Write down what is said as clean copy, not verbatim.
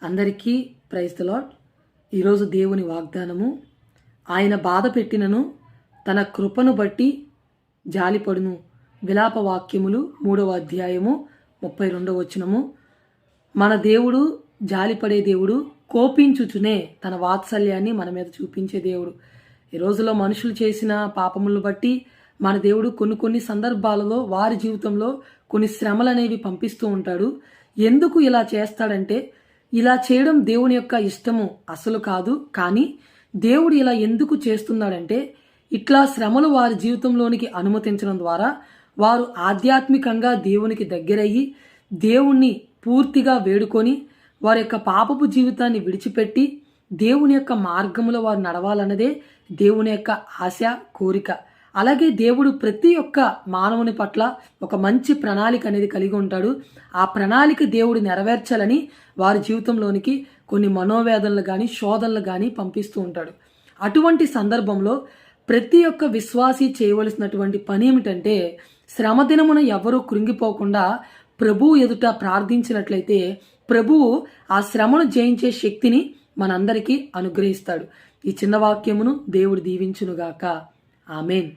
అందరికీ praise the lord. ఈరోజు దేవుని వాగ్దానము, ఆయన బాధ పెట్టినను తన కృపను బట్టి జాలిపడును. విలాప వాక్యములు 3వ అధ్యాయము 32వ వచనము. మన దేవుడు జాలిపడే దేవుడు, కోపించుచునే తన వాత్సల్యాన్ని మన మీద చూపించే దేవుడు. ఈ రోజులో మనుషులు చేసిన పాపములను బట్టి మన దేవుడు కొన్ని సందర్భాలలో వారి జీవితంలో కొన్ని శ్రమలు అనేవి పంపిస్తూ ఉంటాడు. ఎందుకు ఇలా చేస్తాడంటే, ఇలా చేయడం దేవుని యొక్క ఇష్టము అసలు కాదు. కానీ దేవుడు ఇలా ఎందుకు చేస్తున్నాడంటే, ఇట్లా శ్రమలు వారి జీవితంలోనికి అనుమతించడం ద్వారా వారు ఆధ్యాత్మికంగా దేవునికి దగ్గరయ్యి దేవుణ్ణి పూర్తిగా వేడుకొని వారి యొక్క పాపపు జీవితాన్ని విడిచిపెట్టి దేవుని యొక్క మార్గములో వారు నడవాలన్నదే దేవుని యొక్క ఆశ, కోరిక. అలాగే దేవుడు ప్రతి ఒక్క మానవుని పట్ల ఒక మంచి ప్రణాళిక అనేది కలిగి ఉంటాడు. ఆ ప్రణాళిక దేవుడు నెరవేర్చాలని వారి జీవితంలోనికి కొన్ని మనోవేదనలు కానీ శోధనలు కానీ పంపిస్తూ ఉంటాడు. అటువంటి సందర్భంలో ప్రతి ఒక్క విశ్వాసి చేయవలసినటువంటి పని ఏమిటంటే, శ్రమ దినమున ఎవరూ కృంగిపోకుండా ప్రభువు ఎదుట ప్రార్థించినట్లయితే ప్రభువు ఆ శ్రమను జయించే శక్తిని మనందరికీ అనుగ్రహిస్తాడు. ఈ చిన్న వాక్యమును దేవుడు దీవించునుగాక. ఆమేన్.